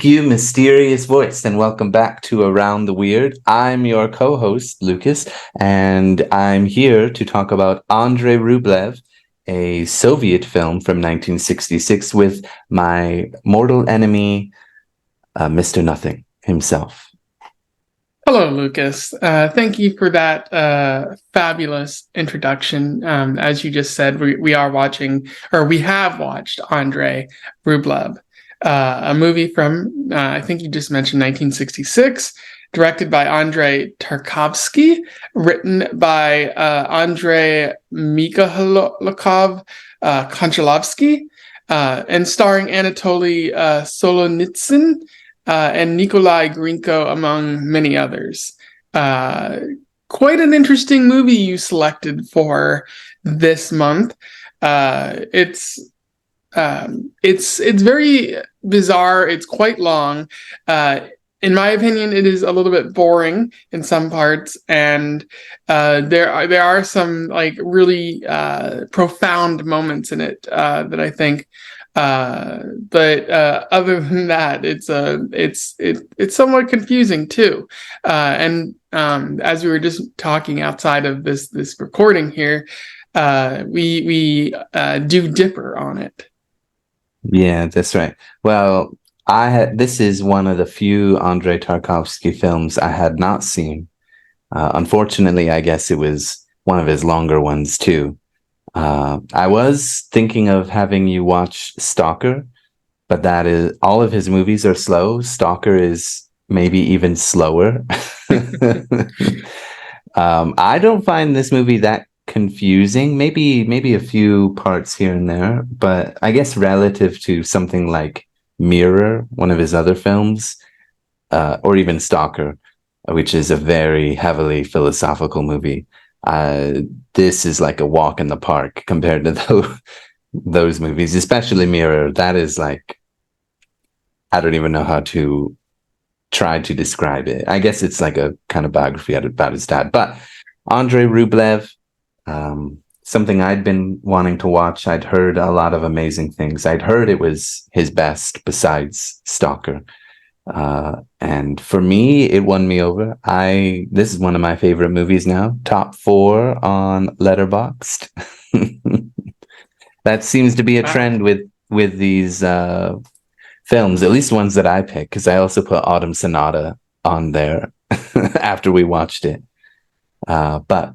You, mysterious voice, and welcome back to Around the Weird. I'm your co-host, Lucas, and I'm here to talk about Andrei Rublev, a Soviet film from 1966 with my mortal enemy, Mr. Nothing himself. Hello, Lucas. Thank you for that fabulous introduction. As you just said, we are watching, or we have watched Andrei Rublev, a movie from, I think you just mentioned 1966, directed by Andrei Tarkovsky, written by Andrei Mikhailov Konchalovsky, and starring Anatoly Solonitsyn and Nikolai Grinko, among many others. Quite an interesting movie you selected for this month. It's very bizarre. It's quite long. In my opinion, it is a little bit boring in some parts, and there are some like really profound moments in it that I think. But other than that, it's somewhat confusing too. And as we were just talking outside of this recording here, we do differ on it. Yeah, that's right. Well, this is one of the few Andrei Tarkovsky films I had not seen. Unfortunately, I guess it was one of his longer ones too. I was thinking of having you watch Stalker, but that is all of his movies are slow. Stalker is maybe even slower. I don't find this movie that confusing. Maybe a few parts here and there, but I guess relative to something like Mirror, one of his other films, or even Stalker, which is a very heavily philosophical movie. This is like a walk in the park compared to those movies, especially Mirror. That is like, I don't even know how to try to describe it. I guess it's like a kind of biography about his dad. But Andrei Rublev, something I'd been wanting to watch. I'd heard a lot of amazing things. I'd heard it was his best besides Stalker. And for me, it won me over. This is one of my favorite movies now. Top 4 on Letterboxd. That seems to be a trend with these films, at least ones that I pick, because I also put Autumn Sonata on there after we watched it. But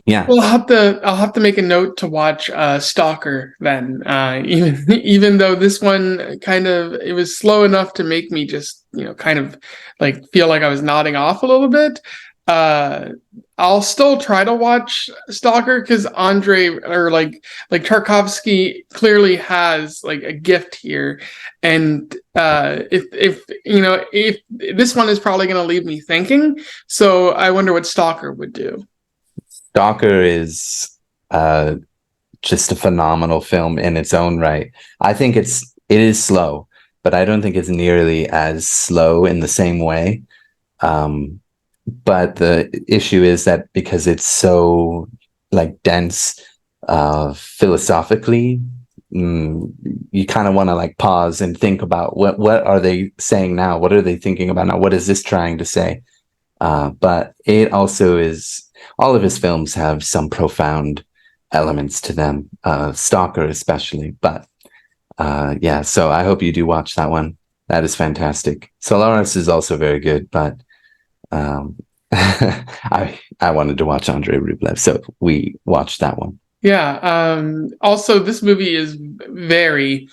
yeah. Well, I'll have to make a note to watch Stalker then. Even though this one it was slow enough to make me just kind of like feel like I was nodding off a little bit. I'll still try to watch Stalker because Andrei or like Tarkovsky clearly has like a gift here, and if this one is probably going to leave me thinking, so I wonder what Stalker would do. Stalker is just a phenomenal film in its own right. I think it is slow, but I don't think it's nearly as slow in the same way. But the issue is that because it's so like dense philosophically, you kind of want to like pause and think about what are they saying now? What are they thinking about now? What is this trying to say? But it also is, all of his films have some profound elements to them, Stalker especially. But yeah, so I hope you do watch that one. That is fantastic. Solaris is also very good, but I wanted to watch Andrei Rublev, so we watched that one. Yeah. Also, this movie is very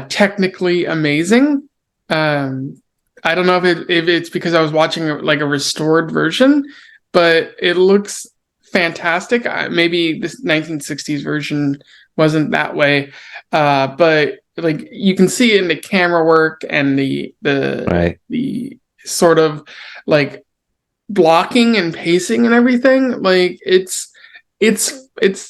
technically amazing. I don't know if it's because I was watching like a restored version, but it looks fantastic. Maybe this 1960s version wasn't that way, but like you can see it in the camera work and the sort of like blocking and pacing and everything. Like it's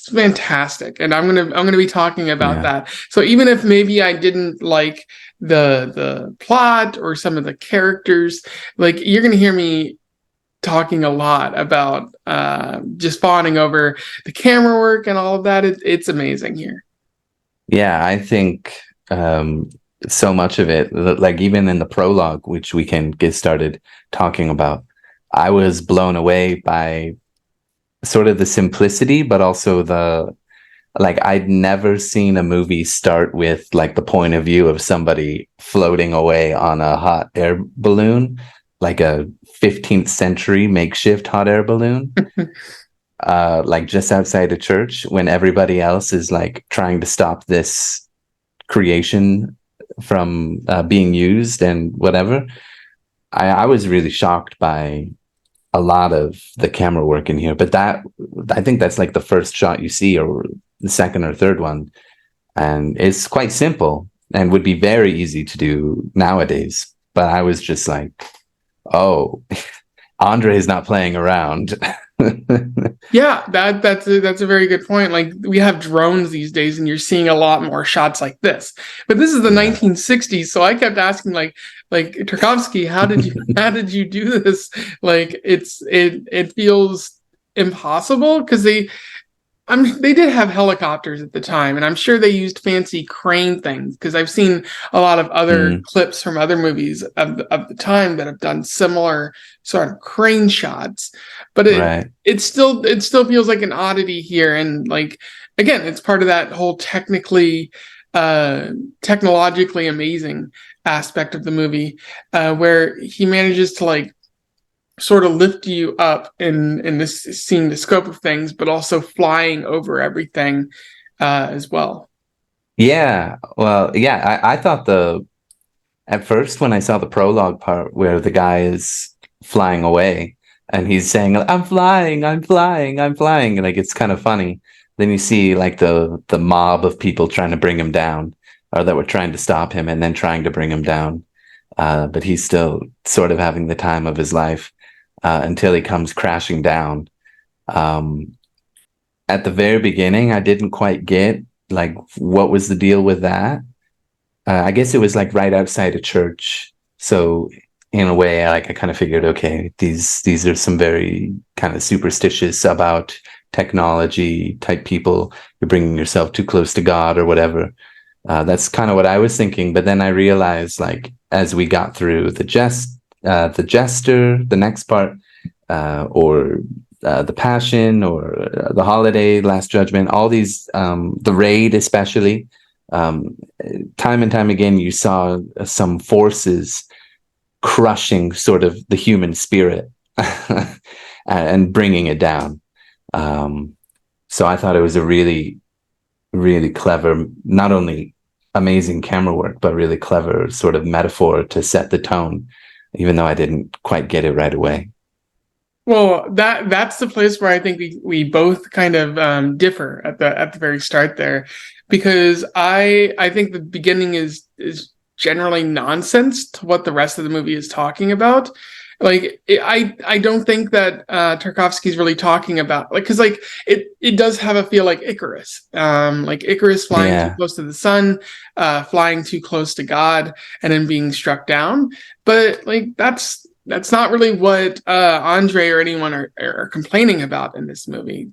fantastic, and I'm gonna be talking about that. So even if maybe I didn't like the plot or some of the characters, like you're gonna hear me talking a lot about just fawning over the camera work and all of that. It's amazing here. Yeah, I think so much of it. Like even in the prologue, which we can get started talking about, I was blown away by sort of the simplicity, but also the like I'd never seen a movie start with like the point of view of somebody floating away on a hot air balloon, like a 15th century makeshift hot air balloon, like just outside a church when everybody else is like trying to stop this creation from being used and whatever. I was really shocked by a lot of the camera work in here, but that I think that's like the first shot you see, or the second or third one, and it's quite simple and would be very easy to do nowadays. But I was just like, oh, Andrei's not playing around. Yeah, that's a very good point. Like we have drones these days, and you're seeing a lot more shots like this. But this is the Yeah. 1960s, so I kept asking, like Tarkovsky, how did you do this? Like it feels impossible because they did have helicopters at the time, and I'm sure they used fancy crane things because I've seen a lot of other Mm, clips from other movies of the time that have done similar sort of crane shots. But right. it still feels like an oddity here, and like again, it's part of that whole technologically amazing aspect of the movie, where he manages to like sort of lift you up in this seeing the scope of things, but also flying over everything as well. Yeah. Well, yeah, I thought at first when I saw the prologue part where the guy is flying away and he's saying, I'm flying, I'm flying, I'm flying, and like it's kind of funny. Then you see like the mob of people trying to bring him down, or that were trying to stop him and then trying to bring him down. But he's still sort of having the time of his life until he comes crashing down. Um, at the very beginning, I didn't quite get like what was the deal with that. I guess it was like right outside a church, so in a way, I kind of figured, okay, these are some very kind of superstitious about technology type people. You're bringing yourself too close to God or whatever. That's kind of what I was thinking. But then I realized, like, as we got through the jester, the next part, or the Passion, or the Holiday, Last Judgment, all these, the Raid especially, um, time and time again, you saw some forces crushing sort of the human spirit and bringing it down. Um, so I thought it was a really, really clever, not only amazing camera work, but really clever sort of metaphor to set the tone, even though I didn't quite get it right away. Well, that's the place where I think we both kind of differ at the very start there, because I think the beginning is generally nonsense to what the rest of the movie is talking about. Like I don't think that Tarkovsky's really talking about like because like it does have a feel like Icarus flying too Yeah, close to the sun, flying too close to God, and then being struck down. But like that's not really what Andre or anyone are complaining about in this movie.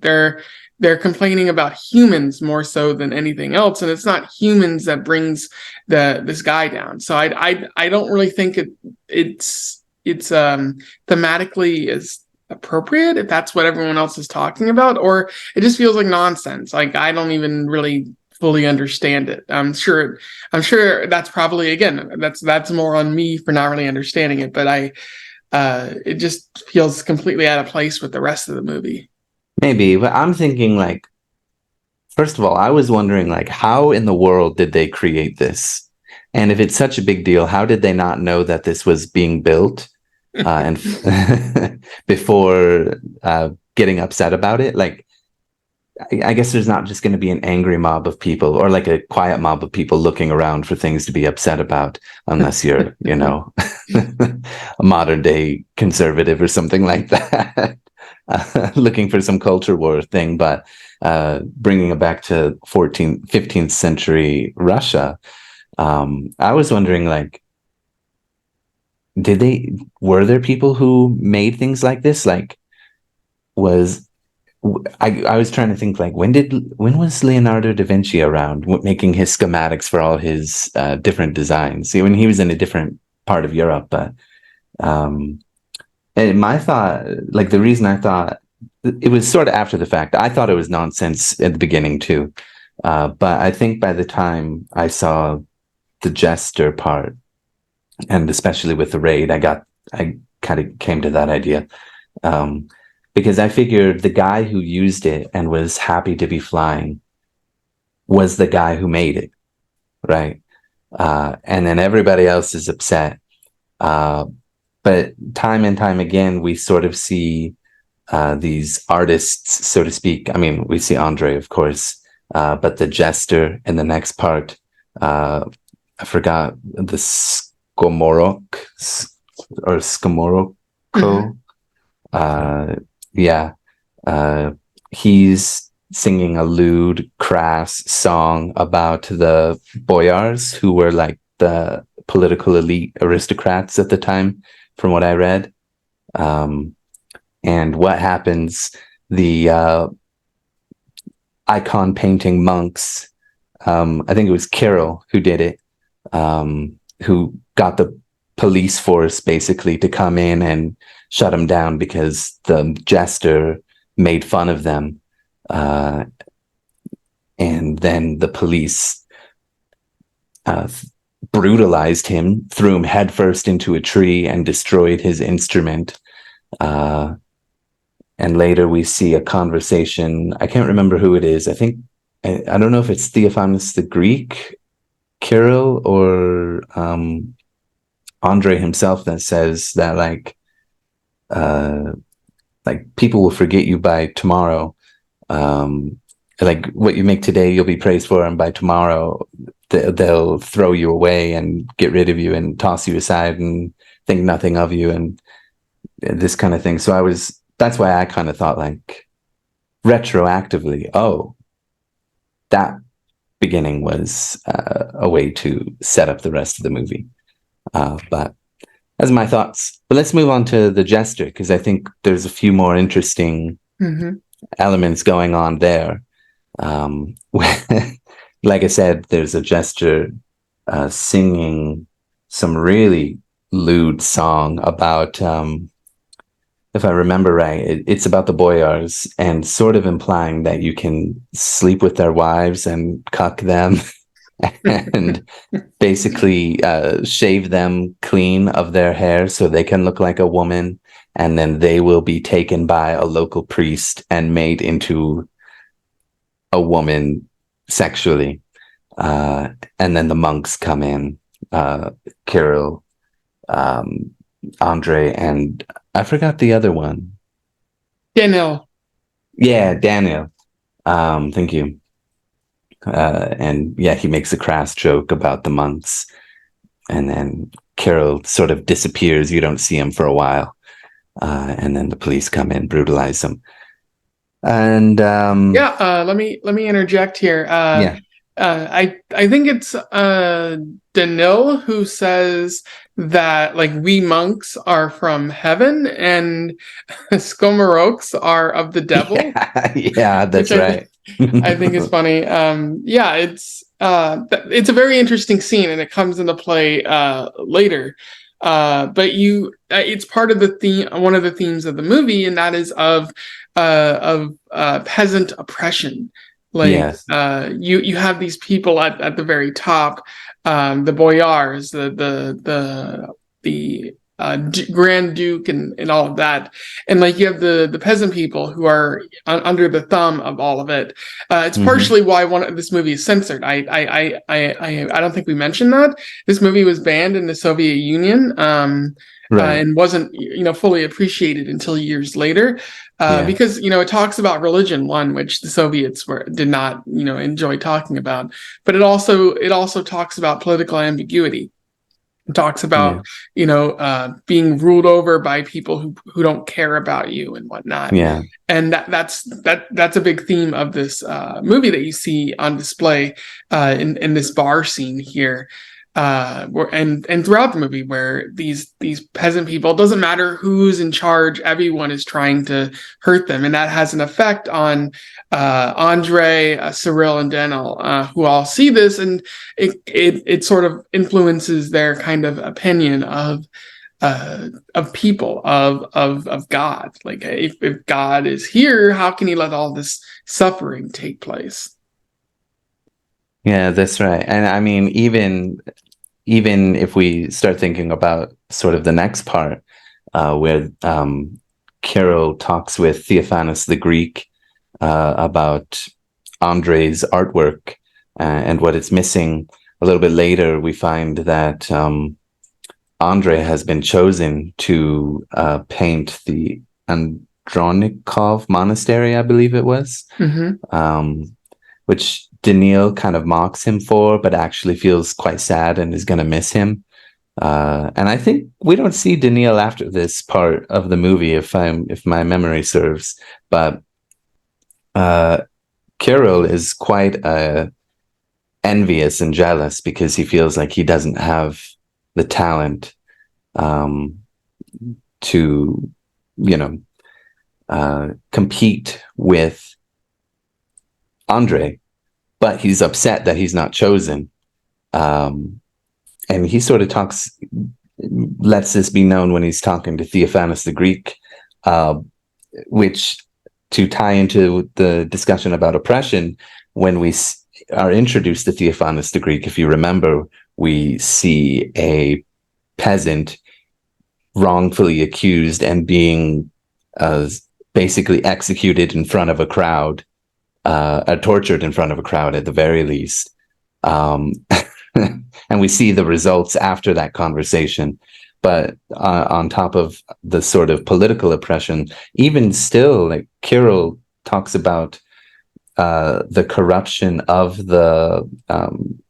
They're complaining about humans more so than anything else, and it's not humans that brings this guy down. So I don't really think it's thematically is appropriate if that's what everyone else is talking about, or it just feels like nonsense. Like I don't even really fully understand it. I'm sure that's probably again that's more on me for not really understanding it, but it just feels completely out of place with the rest of the movie. maybe, but I'm thinking like, first of all, I was wondering like, how in the world did they create this? And if it's such a big deal, how did they not know that this was being built and before getting upset about it? Like, I guess there's not just going to be an angry mob of people or like a quiet mob of people looking around for things to be upset about, unless you're, a modern day conservative or something like that, looking for some culture war thing. But bringing it back to 14th, 15th century Russia, I was wondering, like, were there people who made things like this? Like, was I was trying to think like when was Leonardo da Vinci around making his schematics for all his different designs? See, when he was in a different part of Europe, but um, and my thought, like the reason I thought it was sort of after the fact, I thought it was nonsense at the beginning too. But I think by the time I saw the jester part, and especially with the raid, I kind of came to that idea. Um, because I figured the guy who used it and was happy to be flying was the guy who made it, right? And then everybody else is upset. Uh, but time and time again, we sort of see these artists, so to speak. I mean, we see Andrei, of course, but the jester in the next part, I forgot the Skomorok or Skomoroko. Mm-hmm. Yeah, uh, he's singing a lewd, crass song about the boyars who were like the political elite aristocrats at the time, from what I read. Um, and what happens? The icon painting monks. I think it was Kirill who did it, who got the police force basically to come in and shut him down because the jester made fun of them. And then the police uh, brutalized him, threw him headfirst into a tree, and destroyed his instrument. And later we see a conversation. I can't remember who it is. I don't know if it's Theophanes the Greek, Kirill, or Andrei himself that says that like people will forget you by tomorrow. Like what you make today, you'll be praised for, and by tomorrow they'll throw you away and get rid of you and toss you aside and think nothing of you and this kind of thing. So that's why I kind of thought like retroactively, oh, that beginning was a way to set up the rest of the movie. But that's my thoughts. But let's move on to the jester, because I think there's a few more interesting elements going on there. Like I said, there's a jester singing some really lewd song about, if I remember right, it's about the boyars and sort of implying that you can sleep with their wives and cuck them and basically shave them clean of their hair so they can look like a woman, and then they will be taken by a local priest and made into a woman sexually. And then the monks come in, Kirill, Andrei, and I forgot the other one. Daniel. Yeah, Daniel. Thank you. And yeah, he makes a crass joke about the monks, and then Kirill sort of disappears. You don't see him for a while, and then the police come in, brutalize him. And Let me interject here. Yeah. I think it's Danil who says that like we monks are from heaven and Skomoroks are of the devil. Yeah, that's right. I think is funny. It's a very interesting scene, and it comes into play later. But it's part of the theme, one of the themes of the movie, and that is of peasant oppression. Like Yes. You have these people at the very top, the boyars, the Grand Duke, and all of that, and like you have the peasant people who are under the thumb of all of it. It's partially why this movie is censored. I don't think we mentioned that this movie was banned in the Soviet Union. Right. And wasn't fully appreciated until years later, because it talks about religion, one which the Soviets did not enjoy talking about, but it also talks about political ambiguity. It talks about being ruled over by people who don't care about you and whatnot. Yeah. And that's a big theme of this movie that you see on display in this bar scene here. and throughout the movie, where these peasant people, it doesn't matter who's in charge, everyone is trying to hurt them, and that has an effect on Andrei, Cyril, and Daniel, who all see this, and it sort of influences their kind of opinion of people, of God. Like, if God is here, how can he let all this suffering take place? Yeah, that's right. And I mean, even if we start thinking about sort of the next part, where Kirill talks with Theophanes the Greek about Andrei's artwork and what it's missing. A little bit later, we find that Andrei has been chosen to paint the Andronikov monastery, I believe it was, which Daniil kind of mocks him for, but actually feels quite sad and is going to miss him. And I think we don't see Daniil after this part of the movie, if my memory serves. But Kirill is quite envious and jealous because he feels like he doesn't have the talent to, compete with Andrei, but he's upset that he's not chosen. And he sort of lets this be known when he's talking to Theophanes the Greek, which, to tie into the discussion about oppression, when we are introduced to Theophanes the Greek, if you remember, we see a peasant wrongfully accused and being basically executed in front of a crowd, tortured in front of a crowd at the very least. And we see the results after that conversation. But on top of the sort of political oppression, even still, like, Kirill talks about the corruption of the,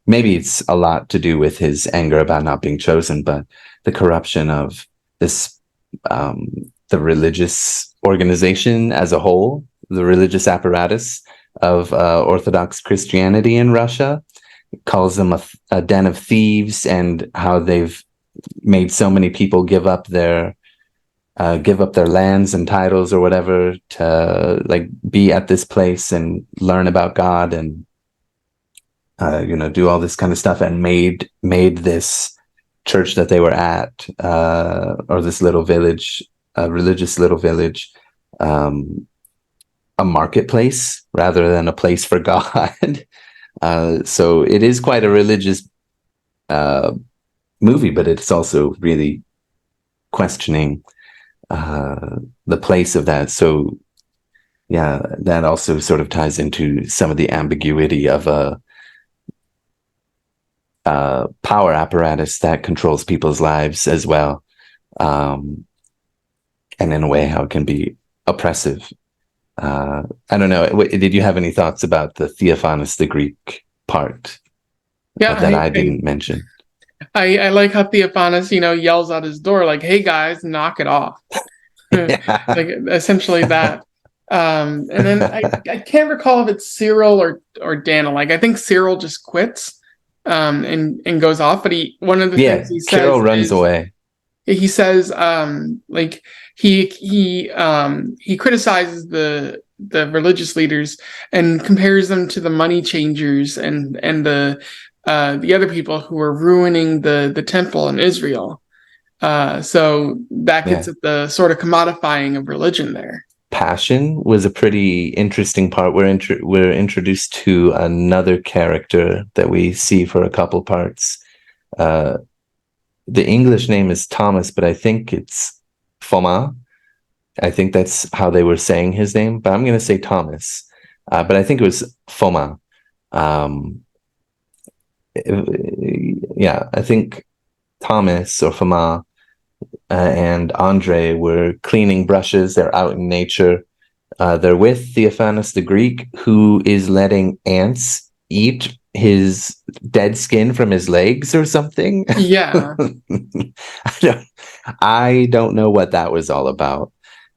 maybe it's a lot to do with his anger about not being chosen, but the corruption of this, the religious organization as a whole, the religious apparatus of Orthodox Christianity in Russia. Calls them a den of thieves, and how they've made so many people give up their lands and titles or whatever to, like, be at this place and learn about God and do all this kind of stuff, and made this church that they were at, or this little village, religious little village, a marketplace rather than a place for God. So it is quite a religious movie, but it's also really questioning the place of that. So yeah, that also sort of ties into some of the ambiguity of a power apparatus that controls people's lives as well, and in a way how it can be oppressive. I don't know. Did you have any thoughts about the Theophanes the Greek part that I didn't mention? I like how Theophanes, yells out his door like, "Hey guys, knock it off!" Like, essentially that. And then I can't recall if it's Cyril or Daniel. Like, I think Cyril just quits and goes off. But one of the things he says, Kirill runs away. He says, like, he criticizes the religious leaders and compares them to the money changers and the other people who are ruining the temple in Israel. So that gets at the sort of commodifying of religion there. Passion was a pretty interesting part. We're introduced to another character that we see for a couple parts. The English name is Thomas, but I think it's Foma. I think that's how they were saying his name, but I'm going to say Thomas. But I think it was Foma. I think Thomas or Foma and Andrei were cleaning brushes. They're out in nature. They're with Theophanes the Greek, who is letting ants eat his dead skin from his legs or something. Yeah. I don't know what that was all about.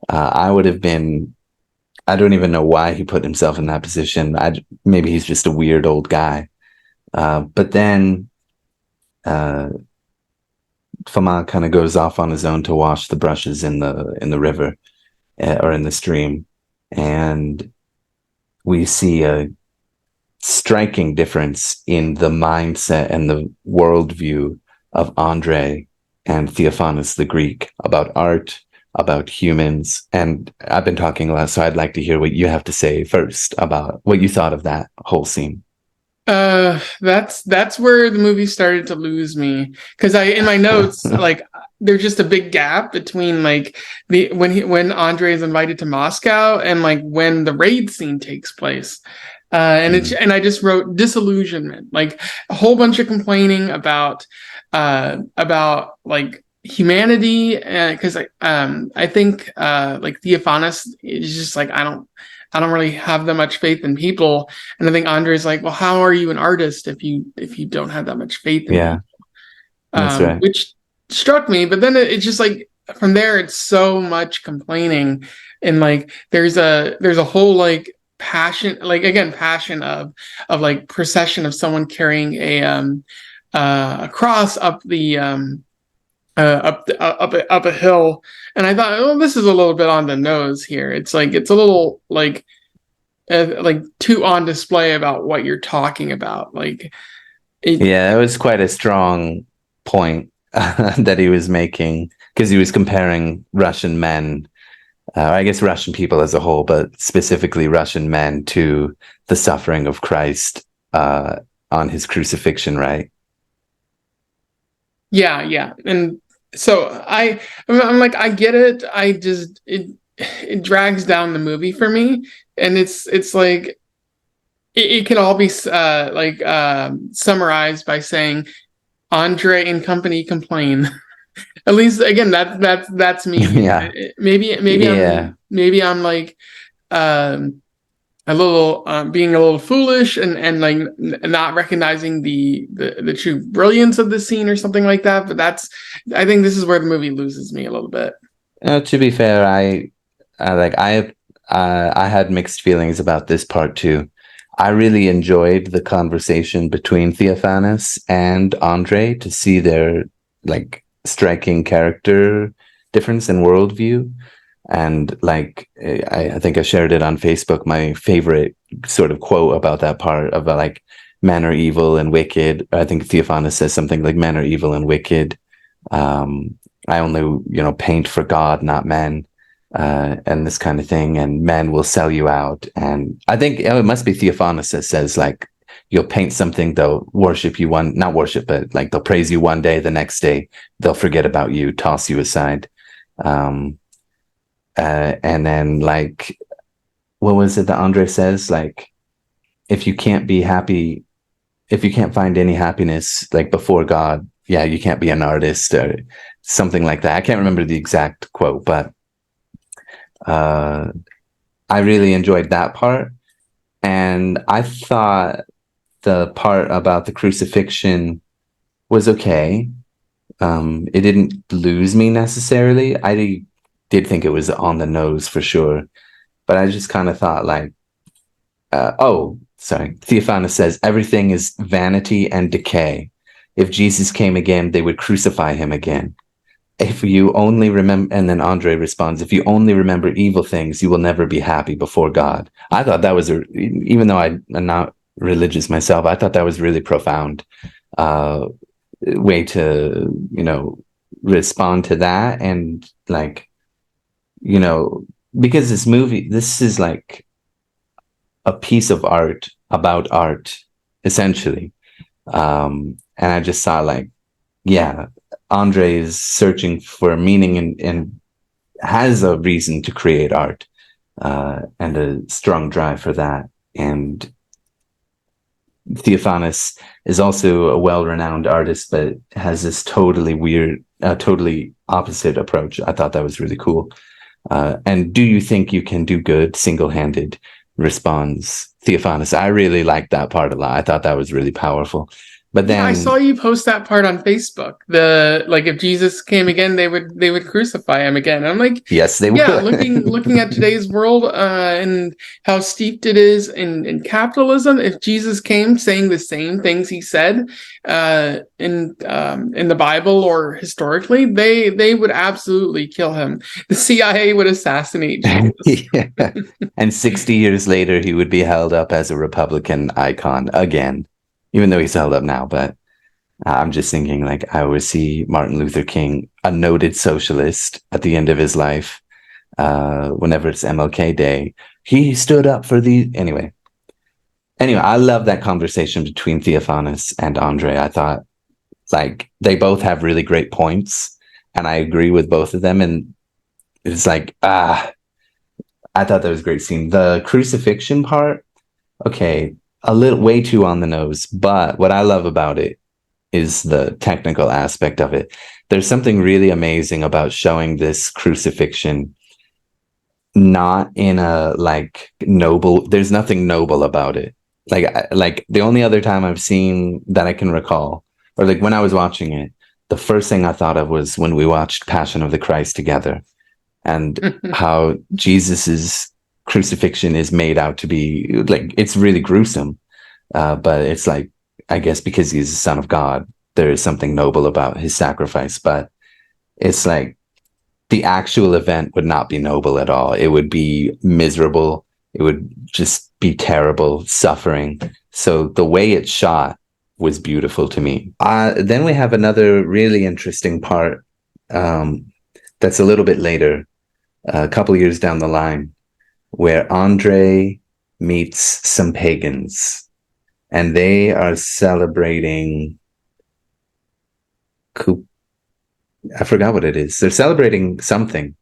I would have been, I don't even know why he put himself in that position. Maybe he's just a weird old guy. But then Foma kind of goes off on his own to wash the brushes in the river, or in the stream, and we see a striking difference in the mindset and the worldview of Andrei and Theophanes the Greek about art, about humans. And I've been talking a lot, so I'd like to hear what you have to say first about what you thought of that whole scene. That's where the movie started to lose me, because I in my notes, like, there's just a big gap between like the when Andre is invited to Moscow and like when the raid scene takes place. And I just wrote disillusionment, like a whole bunch of complaining about like humanity, because I think like Theophanes is just like, I don't really have that much faith in people. And I think Andre's like, well, how are you an artist if you don't have that much faith in Yeah, people? that's right. Which struck me, but then it's just like from there, it's so much complaining, and like there's a whole like passion, like again, passion of like procession of someone carrying a cross up the up a hill, and I thought, oh, this is a little bit on the nose here. It's like it's a little like too on display about what you're talking about. Like it, Yeah, it was quite a strong point that he was making, because he was comparing Russian men, I guess Russian people as a whole, but specifically Russian men, to the suffering of Christ on his crucifixion, right? yeah, and so I'm like, I get it. I just it drags down the movie for me, and it's like it can all be summarized by saying Andre and company complain. At least again, that's me reading Yeah, it. Maybe yeah, I'm like um a little being a little foolish, and like not recognizing the true brilliance of the scene or something like that. But I think this is where the movie loses me a little bit. To be fair, I had mixed feelings about this part too. I really enjoyed the conversation between Theophanes and Andre, to see their like striking character difference in worldview. And like I think I shared it on Facebook. My favorite sort of quote about that part, about like men are evil and wicked. I think Theophanes says something like men are evil and wicked. Um, I only, paint for God, not men, and this kind of thing. And men will sell you out. And I think it must be Theophanes that says like, you'll paint something, they'll worship you not worship, but like they'll praise you one day, the next day they'll forget about you, toss you aside. Um, and then like, what was it that Andre says? Like, if you can't be happy, if you can't find any happiness like before God, yeah, you can't be an artist, or something like that. I can't remember the exact quote, but uh, I really enjoyed that part. And I thought the part about the crucifixion was okay. It didn't lose me necessarily. I did think it was on the nose for sure, but I just kind of thought like, oh, sorry. Theophanes says everything is vanity and decay. If Jesus came again, they would crucify him again. If you only remember, and then Andre responds, if you only remember evil things, you will never be happy before God. I thought that was, even though I'm not religious myself, I thought that was really profound uh, way to, respond to that. And like, because this is like a piece of art about art, essentially. And I just saw like, yeah, Andre is searching for meaning, and has a reason to create art, and a strong drive for that. And Theophanes is also a well-renowned artist, but has this totally weird, totally opposite approach. I thought that was really cool. And do you think you can do good single-handed? Responds Theophanes. I really liked that part a lot. I thought that was really powerful. But Yeah, I saw then, you post that part on Facebook. Like if Jesus came again, they would crucify him again. I'm like, yes, they yeah, would. looking at today's world and how steeped it is in capitalism. If Jesus came saying the same things he said in the Bible or historically, they would absolutely kill him. The CIA would assassinate Jesus. Yeah. And 60 years later, he would be held up as a Republican icon again, even though he's held up now. But I'm just thinking, like, I always see Martin Luther King, a noted socialist at the end of his life, whenever it's MLK Day. He stood up for the. Anyway, I love that conversation between Theophanis and Andre. I thought, like, they both have really great points, and I agree with both of them. And it's like, I thought that was a great scene. The crucifixion part, okay, a little way too on the nose, but what I love about it is the technical aspect of it. There's something really amazing about showing this crucifixion not in a like noble, there's nothing noble about it. Like the only other time I've seen that I can recall, or like when I was watching it, the first thing I thought of was when we watched Passion of the Christ together, and how Jesus's crucifixion is made out to be like it's really gruesome, but it's like I guess because he's the son of God, there is something noble about his sacrifice. But it's like the actual event would not be noble at all. It would be miserable. It would just be terrible suffering. So the way it's shot was beautiful to me. Then we have another really interesting part that's a little bit later, a couple years down the line, where Andre meets some pagans and they are celebrating. I forgot what it is. They're celebrating something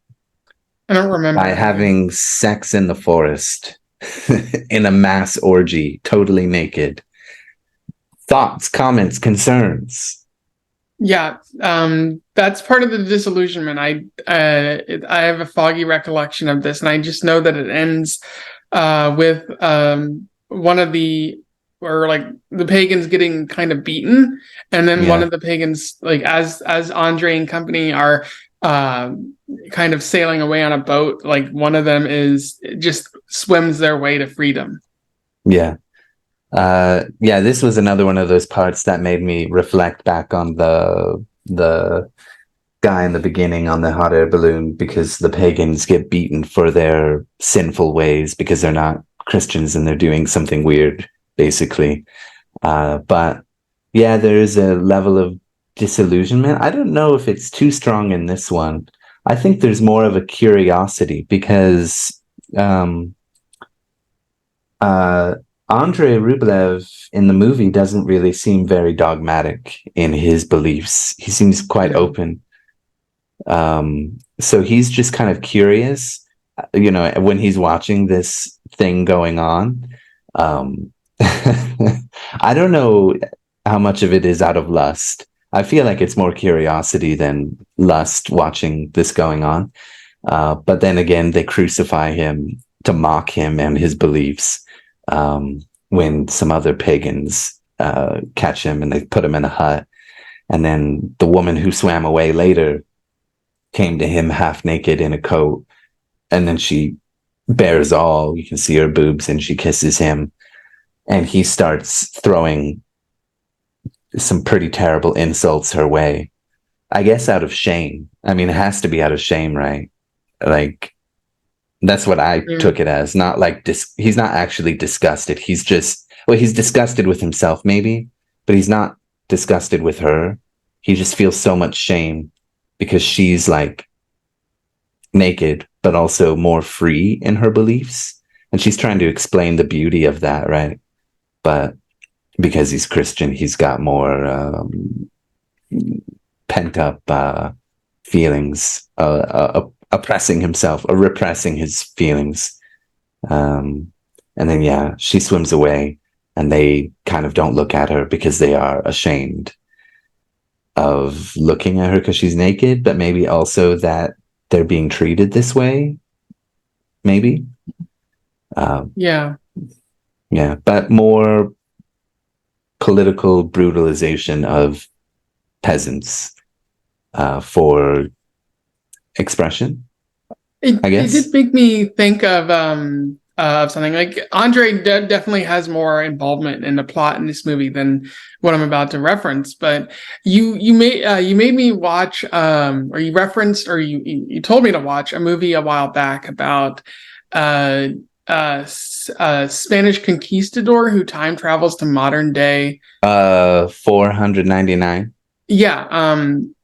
I don't remember by either. having sex in the forest in a mass orgy, totally naked. Thoughts, comments, concerns. Yeah, that's part of the disillusionment. I have a foggy recollection of this, and I just know that it ends with one of the or like the pagans getting kind of beaten, and then one Yeah, of the pagans, like as Andre and company are uh, kind of sailing away on a boat, like one of them is just swims their way to freedom. yeah. Yeah, this was another one of those parts that made me reflect back on the guy in the beginning on the hot air balloon, because the pagans get beaten for their sinful ways because they're not Christians and they're doing something weird, basically. But yeah, there is a level of disillusionment. I don't know if it's too strong in this one. I think there's more of a curiosity because um, uh, Andrei Rublev in the movie doesn't really seem very dogmatic in his beliefs. He seems quite No. open. So he's just kind of curious, when he's watching this thing going on. I don't know how much of it is out of lust. I feel like it's more curiosity than lust watching this going on. But then again, they crucify him to mock him and his beliefs, when some other pagans catch him and they put him in a hut. And then the woman who swam away later came to him half naked in a coat, and then she bears all. You can see her boobs, and she kisses him, and he starts throwing some pretty terrible insults her way. I guess out of shame. I mean, it has to be out of shame, right? Like that's what I Yeah. took it as. Not like he's not actually disgusted. He's just he's disgusted with himself maybe, but he's not disgusted with her. He just feels so much shame because she's like naked, but also more free in her beliefs. And she's trying to explain the beauty of that, right? But because he's Christian, he's got more pent up feelings, oppressing himself or repressing his feelings. Um, and then, yeah, she swims away and they kind of don't look at her because they are ashamed of looking at her because she's naked, but maybe also that they're being treated this way, maybe. Um, Yeah. yeah, but more. political brutalization of peasants for expression, I It guess. did make me think of something like Andre definitely has more involvement in the plot in this movie than what I'm about to reference. But you made me watch or you referenced or you told me to watch a movie a while back about uh Spanish conquistador who time travels to modern day. 499. Yeah,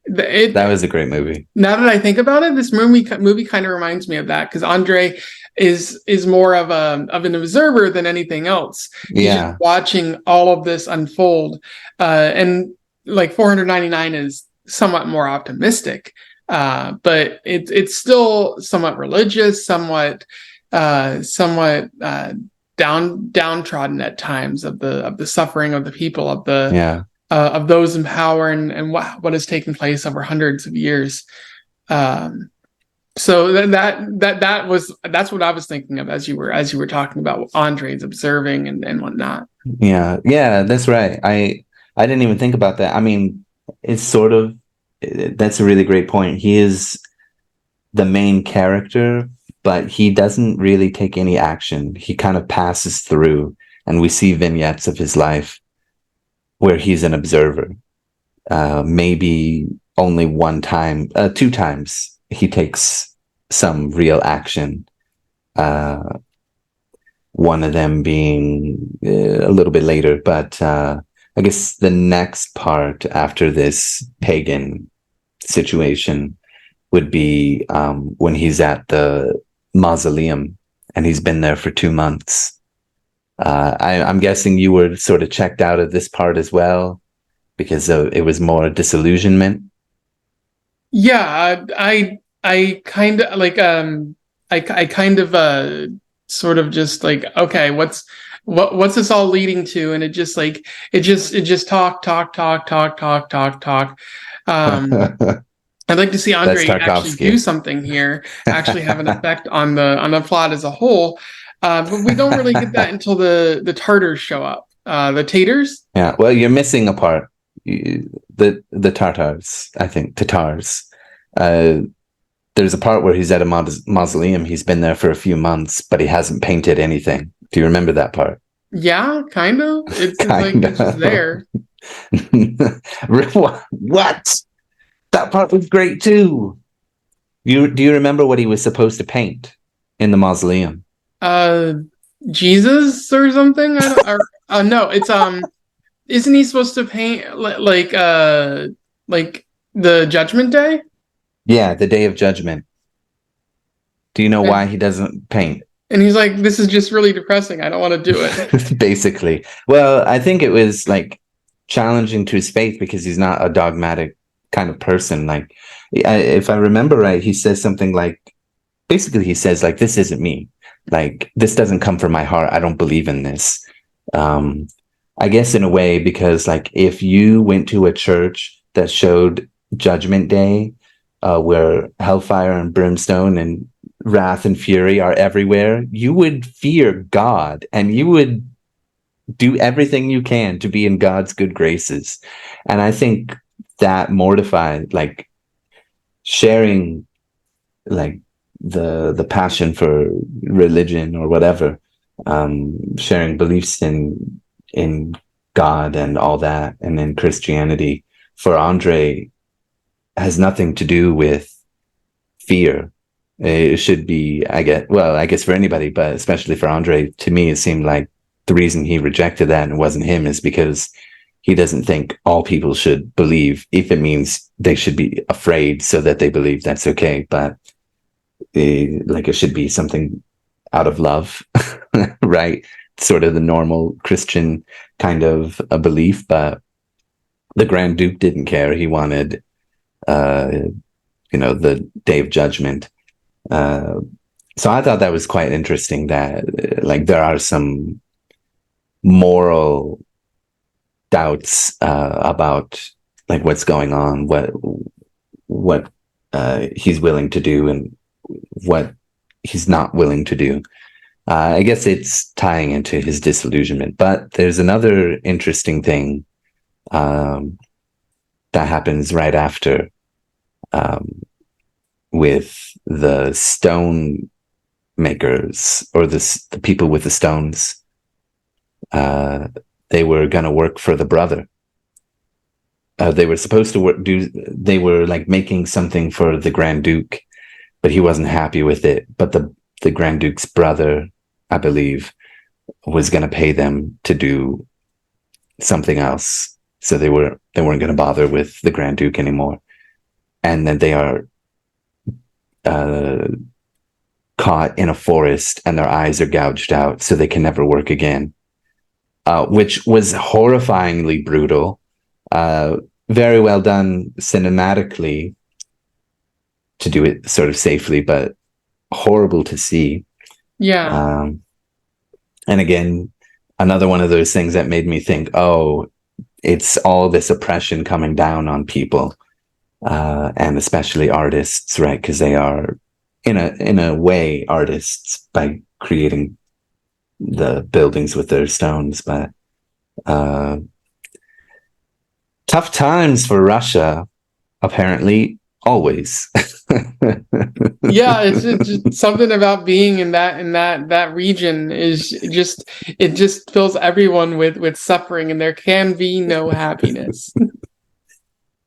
That it was a great movie. now that I think about it, this movie kind of reminds me of that because Andre is more of an observer than anything else. He's just Yeah. watching all of this unfold, and like 499 is somewhat more optimistic, but it's still somewhat religious, somewhat downtrodden at times of the suffering of the people Yeah. of those in power and what has taken place over hundreds of years. Um, so that's what I was thinking of as you were talking about Andre's observing and whatnot. Yeah. Yeah, that's right. I didn't even think about that. I mean, it's sort of that's a really great point. He is the main character, but he doesn't really take any action. He kind of passes through, and we see vignettes of his life where he's an observer. Maybe only one time, two times, he takes some real action. Uh, One of them being a little bit later, but I guess the next part after this pagan situation would be when he's at the mausoleum and he's been there for 2 months. I'm guessing you were sort of checked out of this part as well because it was more disillusionment. Yeah, I kind of like I kind of sort of just like okay, what's this all leading to? And it just like it just talk. Um, I'd like to see That's Andre actually do Tarkovsky. something here, actually have an effect on the plot as a whole. But we don't really get that until the Tartars show up. The Tatars. Yeah, well, you're missing a part. The Tartars, I think, Tatars. Uh, there's a part where he's at a mausoleum. He's been there for a few months, but he hasn't painted anything. Do you remember that part? Yeah, kind of. It's like Kind it's just of. there. What? That part was great too. Do you remember what he was supposed to paint in the mausoleum? Uh, Jesus or something. I don't. Or, no, it's isn't he supposed to paint like the Judgment Day? Yeah, the Day of Judgment. Do you know why And, he doesn't paint? and he's like, this is just really depressing. I don't want to do it. Basically. Well, I think it was like challenging to his faith because he's not a dogmatic kind of person. Like, if I remember right, he says something like, basically, he says, like, this isn't me. Like, this doesn't come from my heart. I don't believe in this. Um, I guess in a way, because like if you went to a church that showed Judgment Day, where hellfire and brimstone and wrath and fury are everywhere, you would fear God and you would do everything you can to be in God's good graces. And I think that mortified, like sharing, like the passion for religion or whatever, sharing beliefs in God and all that, and in Christianity for Andre has nothing to do with fear. It should be, I guess for anybody, but especially for Andre, to me, it seemed like the reason he rejected that and it wasn't him is because he doesn't think all people should believe. If it means they should be afraid so that they believe, that's okay. But like it should be something out of love, right? Sort of the normal Christian kind of a belief. But the Grand Duke didn't care. He wanted, uh, the Day of Judgment. Uh, so I thought that was quite interesting that like there are some moral doubts about like what's going on, what he's willing to do and what he's not willing to do. I guess it's tying into his disillusionment. But there's another interesting thing um, that happens right after um, with the stone makers or the people with the stones. Uh, they were going to work for the brother. They were supposed to they were like making something for the Grand Duke, but he wasn't happy with it. But the Grand Duke's brother, I believe, was going to pay them to do something else. So they weren't going to bother with the Grand Duke anymore. And then they are uh, caught in a forest and their eyes are gouged out so they can never work again, which was horrifyingly brutal. Very well done cinematically to do it sort of safely, but horrible to see. Yeah. Um, and again, another one of those things that made me think, oh, it's all this oppression coming down on people, and especially artists, right? Because they are, in a way, artists by creating the buildings with their stones. But uh, tough times for Russia, apparently, always. Yeah, it's just something about being in that region is just, it just fills everyone with suffering, and there can be no happiness.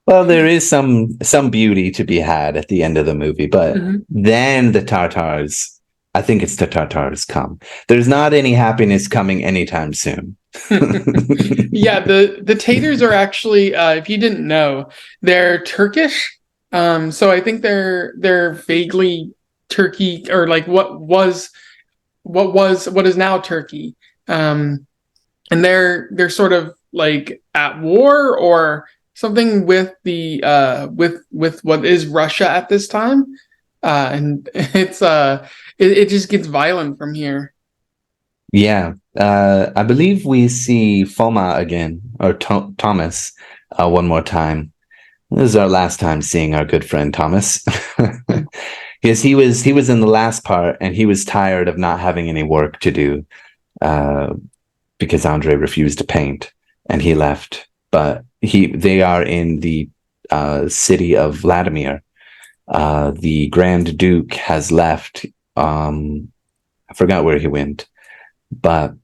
Well, there is some beauty to be had at the end of the movie, but Mhm. then the Tartars, I think it's the Tartars come. There's not any happiness coming anytime soon. Yeah, the taters are actually, if you didn't know, they're Turkish. So I think they're vaguely Turkey, or like what is now Turkey. And they're sort of like at war or something with the with what is Russia at this time. And it just gets violent from here. Yeah, I believe we see Foma again, or Thomas, one more time. This is our last time seeing our good friend Thomas, because he was in the last part, and he was tired of not having any work to do, uh, because Andrei refused to paint, and he left. But they are in the city of Vladimir. The Grand Duke has left. I forgot where he went, but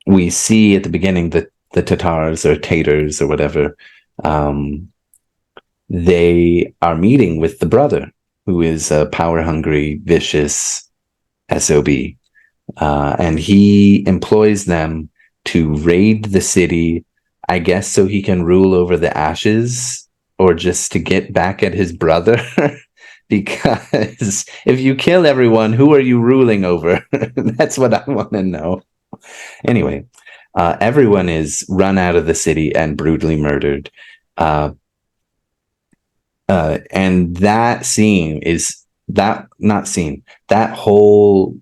we see at the beginning that the Tatars or Tatars or whatever, um, they are meeting with the brother, who is a power hungry, vicious SOB. And he employs them to raid the city, I guess, so he can rule over the ashes or just to get back at his brother. Because if you kill everyone, who are you ruling over? That's what I want to know. Anyway, everyone is run out of the city and brutally murdered. Uh, and that scene is that not scene, that whole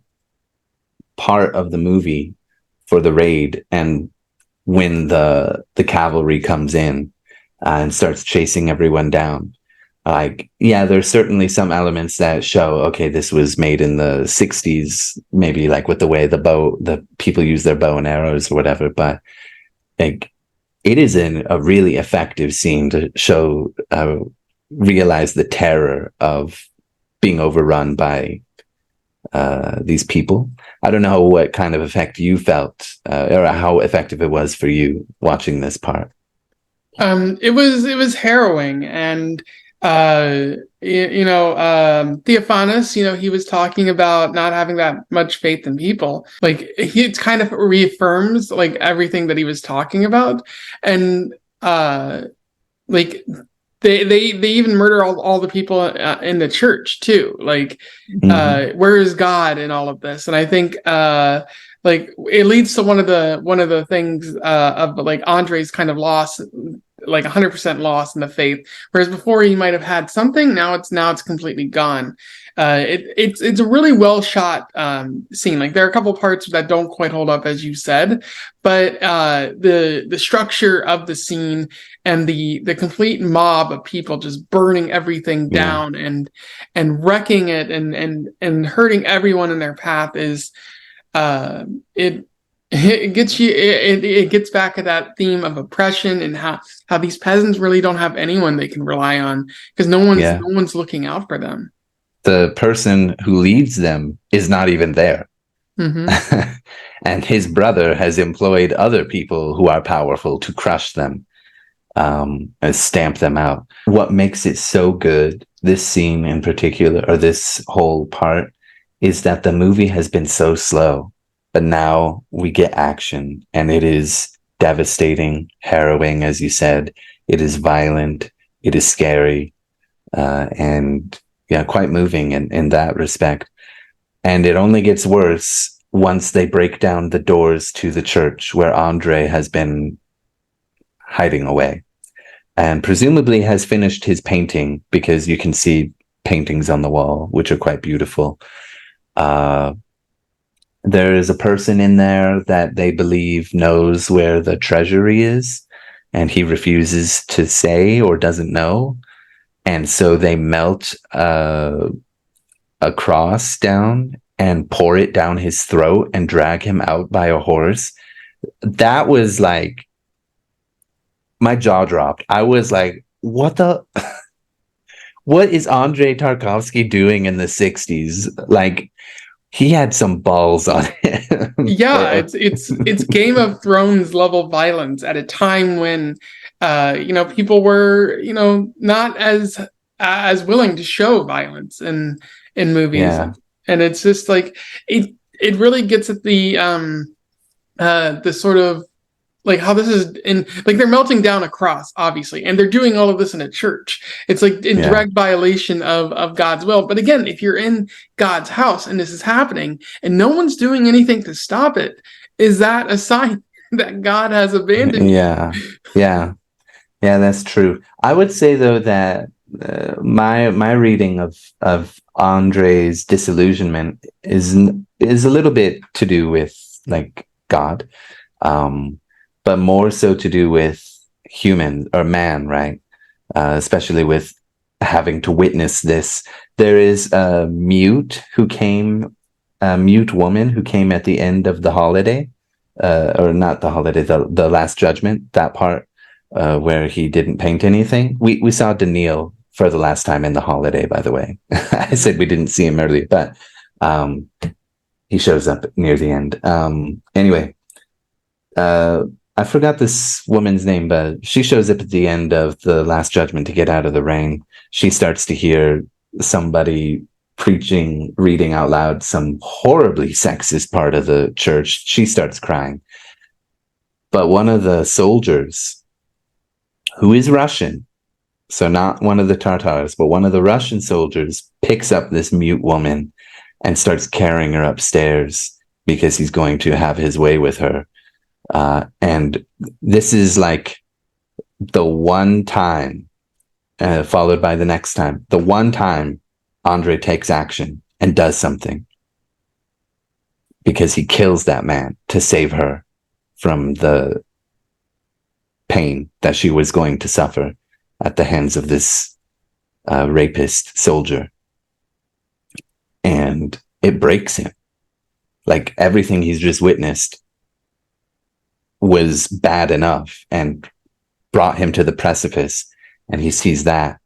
part of the movie for the raid, and when the cavalry comes in and starts chasing everyone down. Like, yeah, there's certainly some elements that show, okay, this was made in the 60s, maybe like with the way the people use their bow and arrows or whatever. But like, it is a really effective scene to show, realize the terror of being overrun by these people. I don't know what kind of effect you felt, or how effective it was for you watching this part. It was harrowing, and Theophanis, he was talking about not having that much faith in people. Like, it kind of reaffirms like everything that he was talking about, and like they even murder all the people in the church too. Like, Mm-hmm. where is God in all of this? And I think like it leads to one of the things of like Andrei's kind of loss, like 100% loss in the faith, whereas before he might have had something. Now it's completely gone. It's a really well shot scene. Like, there are a couple parts that don't quite hold up, as you said, but the structure of the scene and the complete mob of people just burning everything Yeah. down and wrecking it and hurting everyone in their path uh, it it gets you it gets back at that theme of oppression and how these peasants really don't have anyone they can rely on because Yeah. no one's looking out for them. The person who leads them is not even there. Mm-hmm. And his brother has employed other people who are powerful to crush them, and stamp them out. What makes it so good, this scene in particular, or this whole part, is that the movie has been so slow, but now we get action, and it is devastating, harrowing, as you said. It is violent, it is scary, and yeah, quite moving in that respect. And it only gets worse once they break down the doors to the church where Andrei has been hiding away and presumably has finished his painting, because you can see paintings on the wall, which are quite beautiful. Uh, there is a person in there that they believe knows where the treasury is, and he refuses to say or doesn't know. And so they melt a cross down and pour it down his throat and drag him out by a horse. That was like, my jaw dropped. I was like, what the what is Andrei Tarkovsky doing in the 60s? Like, he had some balls on him. Yeah, it's Game of Thrones level violence at a time when people were, not as willing to show violence in movies. Yeah. And it's just like it really gets at the sort of like how this is in like they're melting down a cross, obviously, and they're doing all of this in a church. It's like in Yeah. direct violation of God's will. But again, if you're in God's house and this is happening and no one's doing anything to stop it, is that a sign that God has abandoned you? Yeah. Yeah. Yeah, that's true. I would say though that my reading of Andre's disillusionment is a little bit to do with like God, um, but more so to do with human or man, right? Especially with having to witness this. There is a mute woman who came at the end of the holiday, or not the holiday, the Last Judgment, that part where he didn't paint anything. We saw Daniil for the last time in the holiday, by the way. I said we didn't see him earlier, but um, he shows up near the end. Anyway, uh, I forgot this woman's name, but she shows up at the end of the Last Judgment to get out of the rain. She starts to hear somebody preaching, reading out loud some horribly sexist part of the church. She starts crying. But one of the soldiers, who is Russian, so not one of the Tartars, but one of the Russian soldiers, picks up this mute woman and starts carrying her upstairs because he's going to have his way with her. And this is like the one time, followed by the next time, the one time Andrei takes action and does something, because he kills that man to save her from the pain that she was going to suffer at the hands of this rapist soldier. And it breaks him. Like, everything he's just witnessed was bad enough and brought him to the precipice. And he sees that,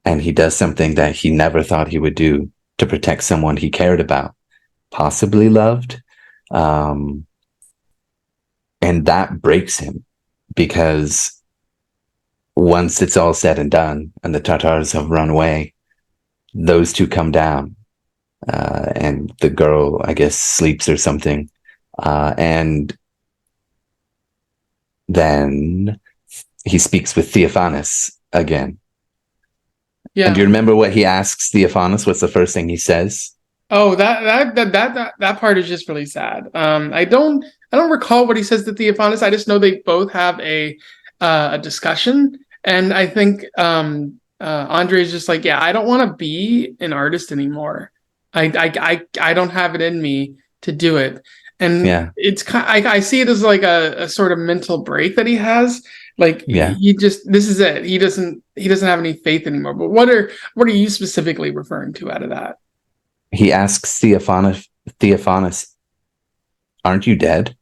and he does something that he never thought he would do to protect someone he cared about, possibly loved. And that breaks him, because once it's all said and done and the Tatars have run away, those two come down, and the girl, I guess, sleeps or something. And then he speaks with Theophanis again. Yeah. And do you remember what he asks Theophanis? What's the first thing he says? Oh, that part is just really sad. I don't recall what he says to Theophanis. I just know they both have a discussion, and I think Andrei's just like, yeah, I don't want to be an artist anymore. I don't have it in me to do it, and Yeah. it's I see it as like a sort of mental break that he has. Like, Yeah. he just, this is it. He doesn't have any faith anymore. But what are you specifically referring to out of that? He asks Theophanis aren't you dead?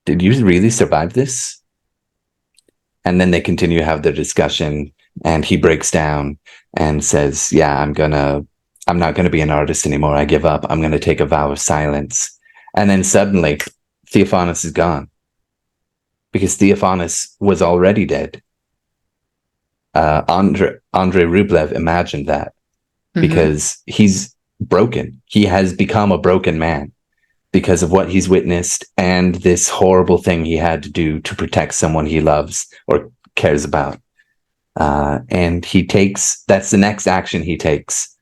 Did you really survive this? And then they continue to have their discussion, and he breaks down and says, yeah, I'm not gonna be an artist anymore. I give up. I'm gonna take a vow of silence. And then suddenly Theophanes is gone because Theophanes was already dead. Andrei Rublev imagined that because he's broken. He has become a broken man because of what he's witnessed and this horrible thing he had to do to protect someone he loves or cares about. And that's the next action he takes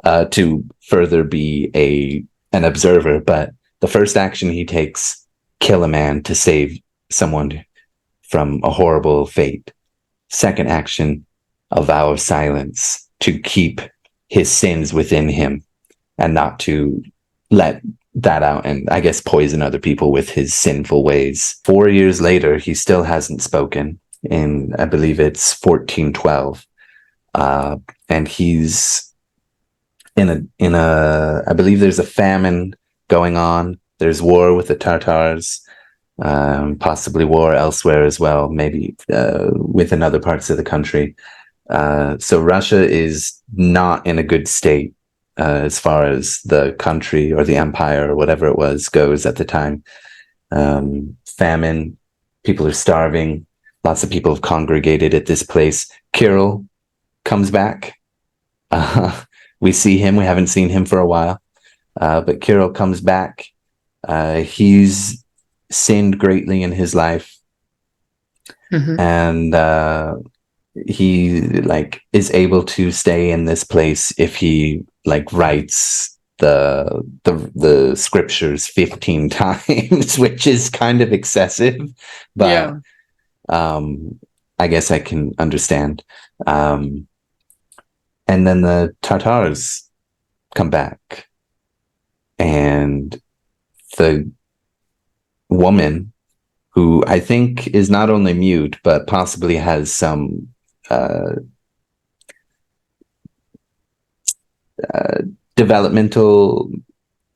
to further be an observer. But the first action he takes, kill a man to save someone from a horrible fate. Second action, a vow of silence to keep his sins within him and not to let that out and, I guess, poison other people with his sinful ways. 4 years later, he still hasn't spoken. In, I believe it's 1412. And he's I believe there's a famine going on. There's war with the Tartars. Possibly war elsewhere as well, maybe within other parts of the country. So Russia is not in a good state as far as the country or the empire or whatever it was goes at the time. Famine, people are starving. Lots of people have congregated at this place. Kirill comes back. We see him. We haven't seen him for a while. But Kirill comes back. He's sinned greatly in his life, and he is able to stay in this place if he writes the scriptures 15 times, which is kind of excessive, but I guess I can understand. And then the Tartars come back, and the woman, who I think is not only mute, but possibly has some developmental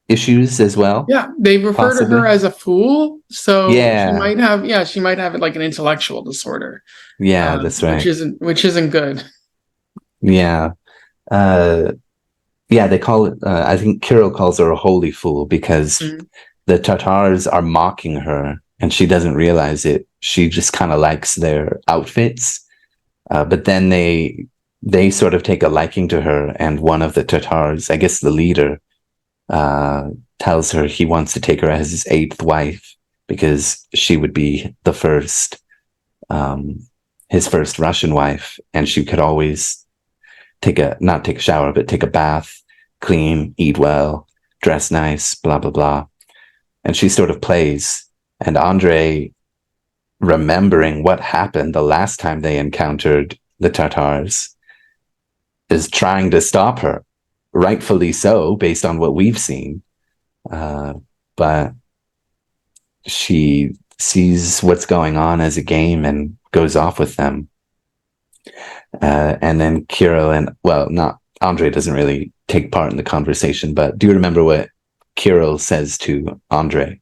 issues as well. Yeah, they refer to her as a fool, so Yeah. she might have like an intellectual disorder. Yeah, that's right. Which isn't good. Yeah. Yeah, they call it, I think Kirill calls her a holy fool because the Tartars are mocking her and she doesn't realize it. She just kind of likes their outfits. But then they sort of take a liking to her, and one of the Tartars, I guess the leader, tells her he wants to take her as his 8th wife because she would be the first, his first Russian wife, and she could always not take a shower, but take a bath, clean, eat well, dress nice, blah, blah, blah. And she sort of plays. And Andrei, remembering what happened the last time they encountered the Tartars, is trying to stop her, rightfully so, based on what we've seen. But she sees what's going on as a game and goes off with them. And then Kirill not Andrei doesn't really take part in the conversation, but do you remember what Kirill says to Andrei?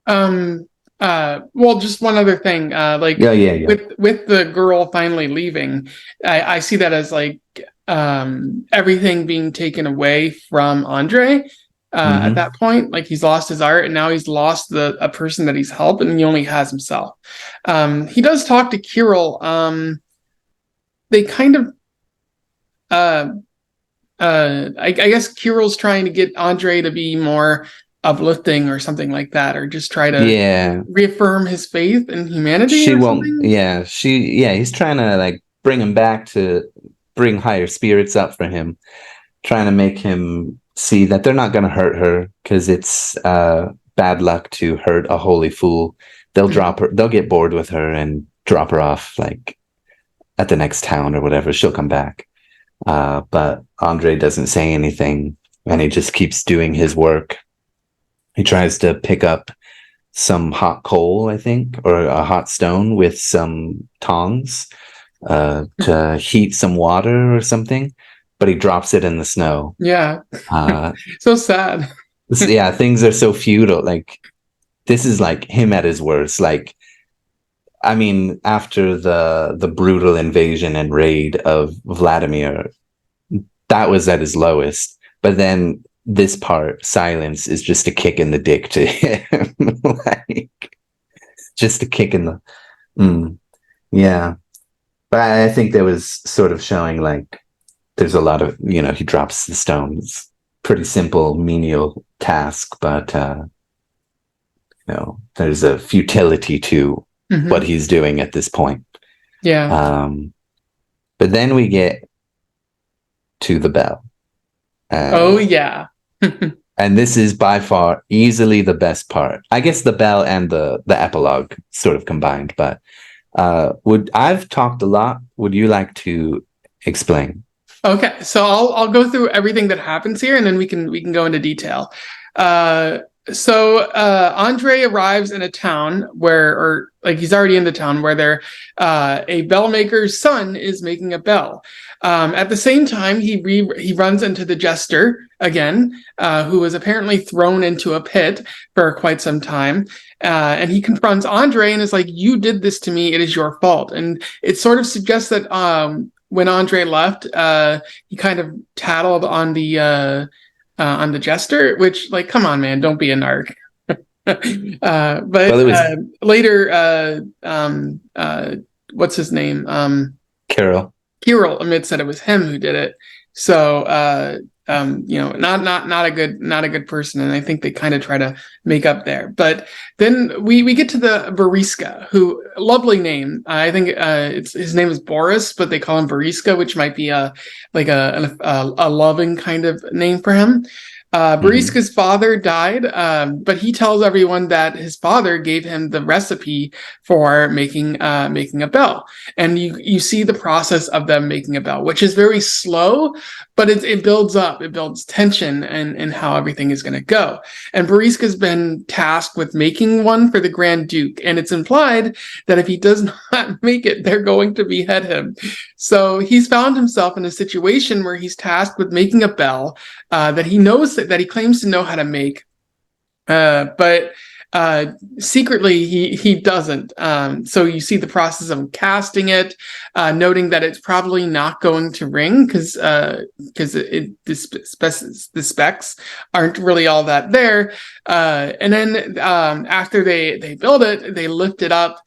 Well, just one other thing. With the girl finally leaving, I see that as everything being taken away from Andrei. At that point, he's lost his art, and now he's lost a person that he's helped, and he only has himself. He does talk to Kirill. They kind of, I guess Kirill's trying to get Andrei to be more uplifting or something like that, or just try to reaffirm his faith in humanity. She won't. Yeah, he's trying to bring him back to bring higher spirits up for him, trying to make him see that they're not going to hurt her because it's bad luck to hurt a holy fool. They'll drop her. They'll get bored with her and drop her off at the next town or whatever. She'll come back. But Andrei doesn't say anything, and he just keeps doing his work. He tries to pick up some hot coal, I think, or a hot stone with some tongs to heat some water or something, but he drops it in the snow. Yeah. So sad. Yeah, things are so futile. Like this is like him at his worst. Like I mean, after the brutal invasion and raid of Vladimir, that was at his lowest. But then this part, silence, is just a kick in the dick to him. Like just a kick in the yeah. But I think there was sort of showing like there's a lot of, he drops the stones. Pretty simple menial task, but there's a futility to what Mm-hmm. he's doing at this point. Yeah. But then we get to the bell. Oh And yeah. and this is by far easily the best part. I guess the bell and the epilogue sort of combined, but would I've talked a lot. Would you like to explain? Okay, so I'll go through everything that happens here, and then we can go into detail. Uh, Andre arrives in a town or like he's already in the town where a bellmaker's son is making a bell. At the same time, he runs into the jester again, who was apparently thrown into a pit for quite some time. And he confronts Andre and is like, "You did this to me. It is your fault." And it sort of suggests that when Andre left, he kind of tattled on the jester, which, like, come on, man, don't be a narc. But Well, it was later, what's his name? Carol. Kirill admits that it was him who did it. So, not a good person, and I think they kind of try to make up there. But then we get to the Boriska, who lovely name. I think his name is Boris, but they call him Boriska, which might be a loving kind of name for him. Boriska's father died, but he tells everyone that his father gave him the recipe for making a bell, and you see the process of them making a bell, which is very slow, but it builds up, it builds tension and how everything is going to go. And Boriska's been tasked with making one for the Grand Duke, and it's implied that if he does not make it, they're going to behead him. So he's found himself in a situation where he's tasked with making a bell that he knows that he claims to know how to make, but secretly he doesn't. So you see the process of casting it, noting that it's probably not going to ring because the specs aren't really all that there. And then after they build it, they lift it up.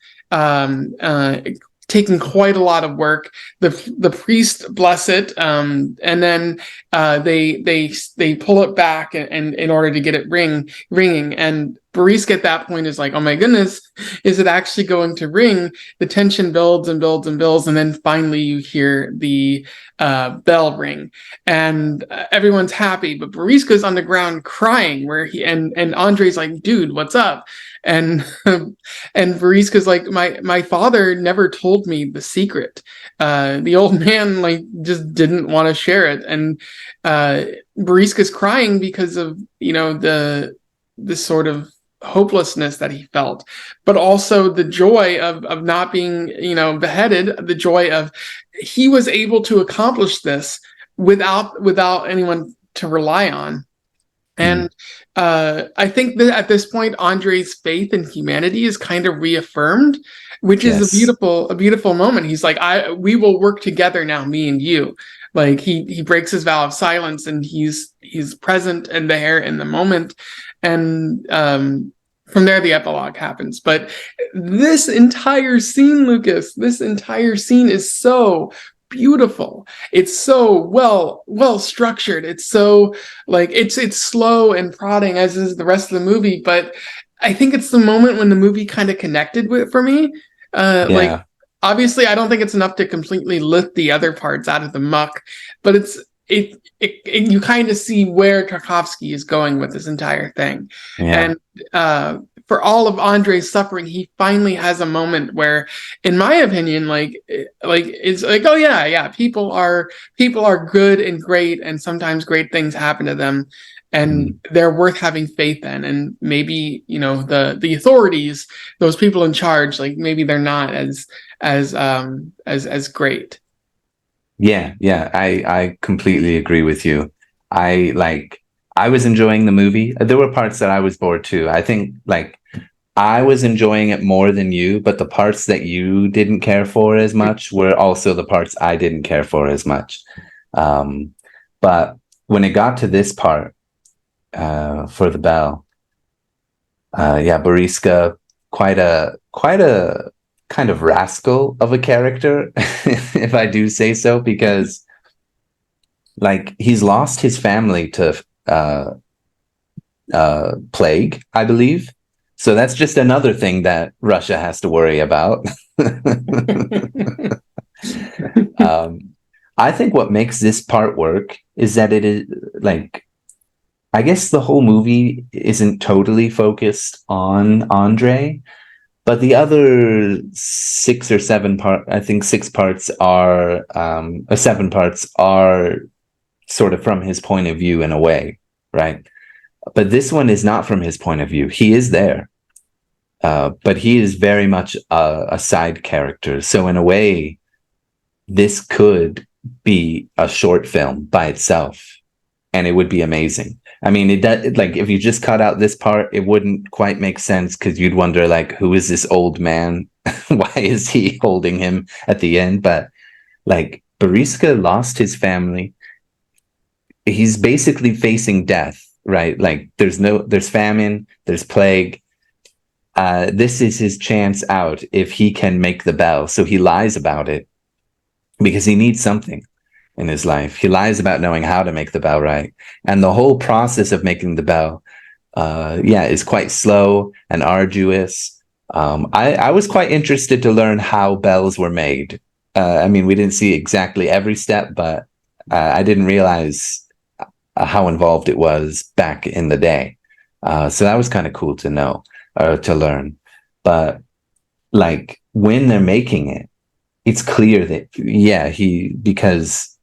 Taking quite a lot of work. The priest bless it, and then they pull it back and in order to get it ringing. And Boriska at that point is like, "Oh my goodness, is it actually going to ring?" The tension builds and builds and builds, and then finally you hear the bell ring, and everyone's happy. But Boriska's on the ground crying, where and Andrei's like, "Dude, what's up?" And and Boriska's like, my father never told me the secret. The old man like just didn't want to share it, and Boriska's crying because of this sort of hopelessness that he felt, but also the joy of not being beheaded, the joy of he was able to accomplish this without anyone to rely on. And I think that at this point, Andrei's faith in humanity is kind of reaffirmed, which is Yes. a beautiful moment. He's like, we will work together now, me and you. Like he breaks his vow of silence, and he's present and there in the moment. And from there, the epilogue happens. But this entire scene, Lucas, this entire scene is so beautiful. It's so well structured. It's so like it's slow and prodding, as is the rest of the movie, but I think it's the moment when the movie kind of connected with for me. Like Yeah. obviously I don't think it's enough to completely lift the other parts out of the muck, but you kind of see where Tarkovsky is going with this entire thing. Yeah. And for all of Andrei's suffering, he finally has a moment where, in my opinion, like it's like, oh yeah, people are good and great, and sometimes great things happen to them, and they're worth having faith in. And maybe the authorities, those people in charge, like maybe they're not as great. Yeah, I completely agree with you. I like I was enjoying the movie. There were parts that I was bored too. I think like I was enjoying it more than you, but the parts that you didn't care for as much were also the parts I didn't care for as much. Um, but when it got to this part, for the bell, yeah, Boriska, quite a kind of rascal of a character, if I do say so, because like he's lost his family to plague, I believe. So that's just another thing that Russia has to worry about. um, I think what makes this part work is that it is like, I guess the whole movie isn't totally focused on Andrei, but the other six or seven I think six parts are, seven parts are sort of from his point of view in a way, right? But this one is not from his point of view. He is there, but he is very much a side character. So in a way, this could be a short film by itself, and it would be amazing. I mean, it does, like if you just cut out this part, it wouldn't quite make sense because you'd wonder like, who is this old man? Why is he holding him at the end? But like Boriska lost his family. He's basically facing death, right? Like there's famine, there's plague. This is his chance out if he can make the bell. So he lies about it because he needs something in his life. He lies about knowing how to make the bell right. And the whole process of making the bell, yeah, is quite slow and arduous. I was quite interested to learn how bells were made. I mean, we didn't see exactly every step, but I didn't realize how involved it was back in the day. So that was kind of cool to know, to learn. But like when they're making it, it's clear that, yeah, because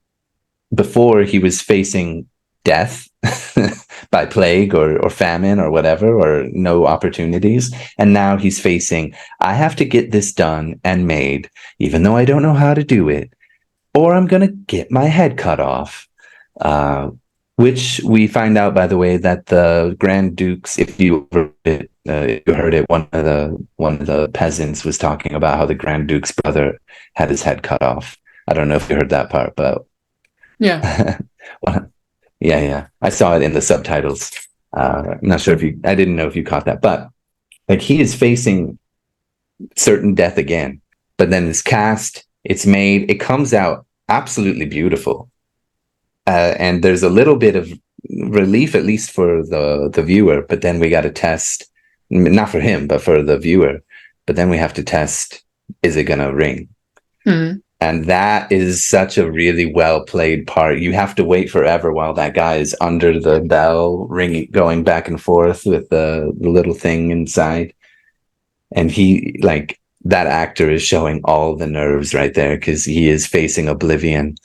before he was facing death by plague or famine or whatever, or no opportunities. And now he's facing, I have to get this done and made, even though I don't know how to do it, or I'm going to get my head cut off. Which we find out, by the way, that the Grand Dukes, if you heard it, one of the peasants was talking about how the Grand Duke's brother had his head cut off. I don't know if you heard that part, but Yeah. well, yeah, I saw it in the subtitles. I'm not sure I didn't know if you caught that, but like he is facing certain death again, but then it's cast, it's made, it comes out absolutely beautiful. And there's a little bit of relief, at least for the viewer, but then we got to test, not for him, but for the viewer. But then we have to test, is it going to ring? Mm-hmm. And that is such a really well played part. You have to wait forever while that guy is under the bell, ringing, going back and forth with the little thing inside. And he, like, that actor is showing all the nerves right there because he is facing oblivion.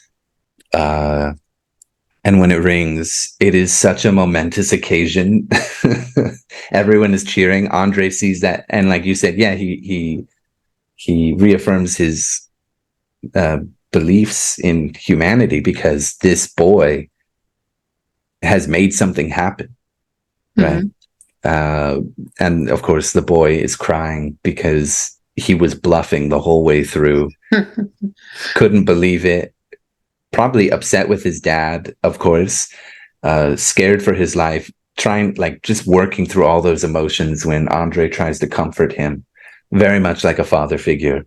And when it rings, it is such a momentous occasion. Everyone is cheering. Andrei sees that, and like you said, yeah, he reaffirms his beliefs in humanity because this boy has made something happen, right? And of course, the boy is crying because he was bluffing the whole way through. Couldn't believe it. Probably upset with his dad, of course, scared for his life, trying, like, just working through all those emotions when Andrei tries to comfort him, very much like a father figure.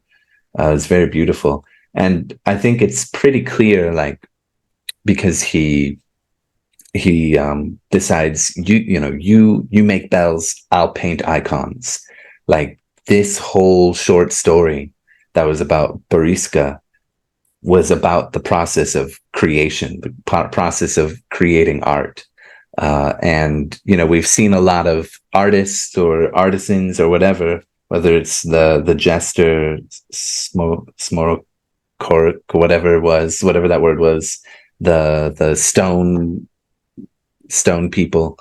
It's very beautiful. And I think it's pretty clear, like, because he decides, you make bells, I'll paint icons. Like, this whole short story that was about Boriska was about the process of creation, the process of creating art. And, we've seen a lot of artists or artisans or whatever, whether it's the jester, smorok, whatever it was, whatever that word was, the stone people,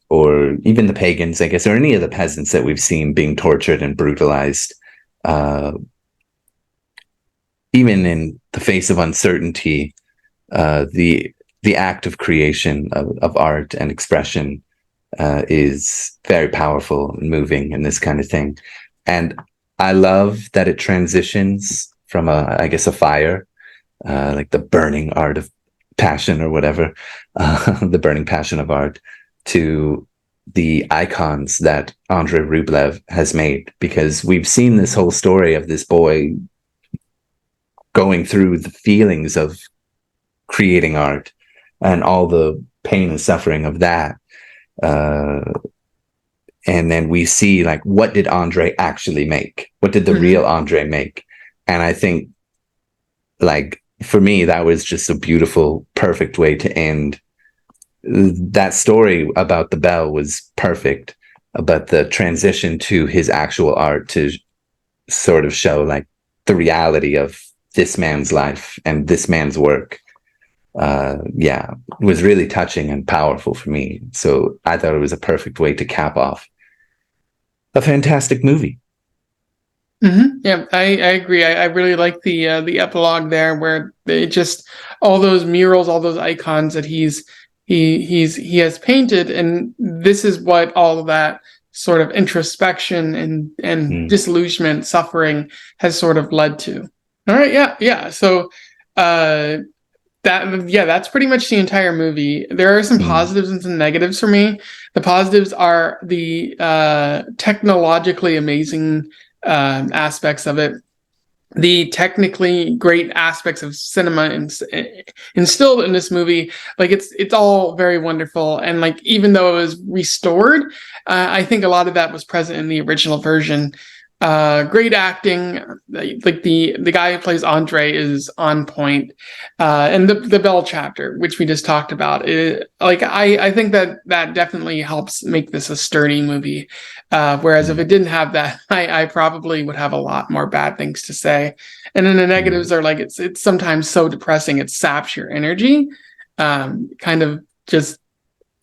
or even the pagans, I guess, or any of the peasants that we've seen being tortured and brutalized. Even in the face of uncertainty, the the act of creation of art and expression is very powerful and moving and this kind of thing. And I love that it transitions from I guess, a fire, like the burning art of passion or whatever, the burning passion of art, to the icons that Andrei Rublev has made, because we've seen this whole story of this boy going through the feelings of creating art and all the pain and suffering of that. And then we see, like, what did Andrei actually make? What did the real Andrei make? And I think, like, for me, that was just a beautiful, perfect way to end. That story about the bell was perfect, but the transition to his actual art to sort of show, like, the reality of this man's life and this man's work, was really touching and powerful for me. So I thought it was a perfect way to cap off a fantastic movie. Yeah, I agree. I really like the epilogue there, where it just, all those murals, all those icons that he has painted, and this is what all of that sort of introspection and disillusionment, suffering has sort of led to. All right, yeah. So that's pretty much the entire movie. There are some positives and some negatives for me. The positives are the technologically amazing aspects of it, the technically great aspects of cinema instilled in this movie. Like, it's all very wonderful, and, like, even though it was restored, I think a lot of that was present in the original version. Great acting, like the guy who plays Andrei is on point, and the Bell chapter, which we just talked about, I think that definitely helps make this a sturdy movie. Whereas if it didn't have that, I probably would have a lot more bad things to say. And then the negatives are, like, it's sometimes so depressing, it saps your energy. Kind of just,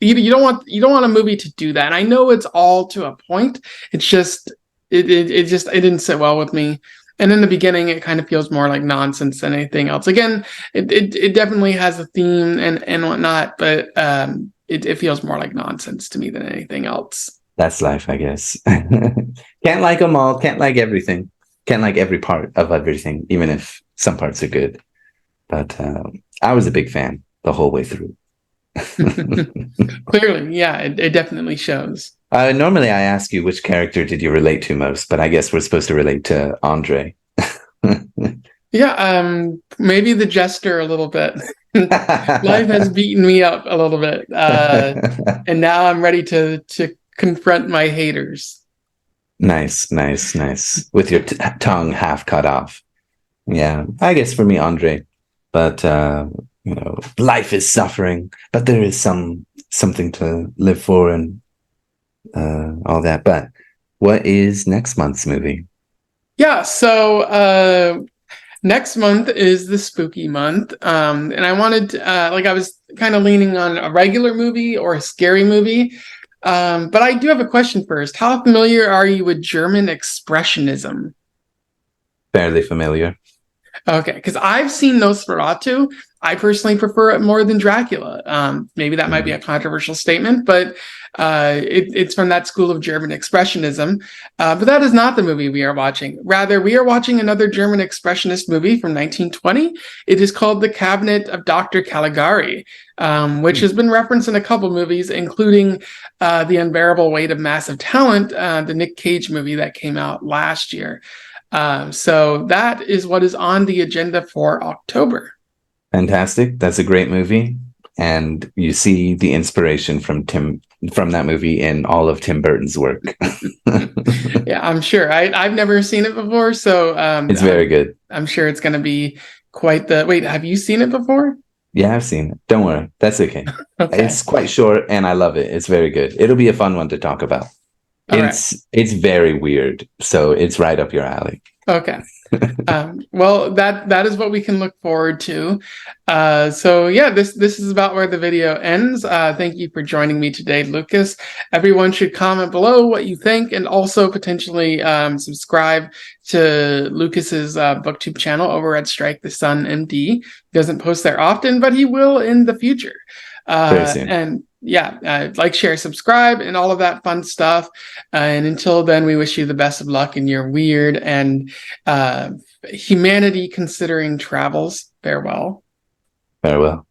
you don't want a movie to do that. And I know it's all to a point. It's just, it didn't sit well with me. And in the beginning, it kind of feels more like nonsense than anything else. Again, it definitely has a theme and whatnot, but it feels more like nonsense to me than anything else. That's life, I guess. Can't like them all. Can't like everything. Can't like every part of everything, even if some parts are good. But I was a big fan the whole way through. Clearly, yeah, it definitely shows. Normally, I ask you which character did you relate to most, but I guess we're supposed to relate to Andrei. Yeah, maybe the jester a little bit. Life has beaten me up a little bit, and now I'm ready to confront my haters. Nice. With your tongue half cut off. Yeah, I guess for me, Andrei. But life is suffering, but there is something to live for, and all that. But what is next month's movie? Yeah, so next month is the spooky month, and I wanted, I was kind of leaning on a regular movie or a scary movie, but I do have a question first. How familiar are you with German expressionism? Fairly familiar. Okay, because I've seen Nosferatu. I personally prefer it more than Dracula. Maybe that might be a controversial statement, but it's from that school of German expressionism. But that is not the movie we are watching. Rather, we are watching another German expressionist movie from 1920. It is called The Cabinet of Dr. Caligari, which has been referenced in a couple movies, including The Unbearable Weight of Massive Talent, the Nick Cage movie that came out last year. So that is what is on the agenda for October. Fantastic. That's a great movie. And you see the inspiration from that movie in all of Tim Burton's work. Yeah, I'm sure. I've never seen it before, so it's very good. I'm sure it's going to be quite the... Wait, have you seen it before? Yeah, I've seen it. Don't worry. That's okay. Okay. It's quite short, and I love it. It's very good. It'll be a fun one to talk about. All right. It's very weird, so it's right up your alley. Okay. Well, that is what we can look forward to. So yeah, this is about where the video ends. Thank you for joining me today, Lucas. Everyone should comment below what you think, and also potentially subscribe to Lucas's booktube channel over at Strike the Sun MD. He doesn't post there often, but he will in the future. Very soon. And yeah, like, share, subscribe, and all of that fun stuff. And until then, we wish you the best of luck in your weird and humanity considering travels. Farewell. Farewell.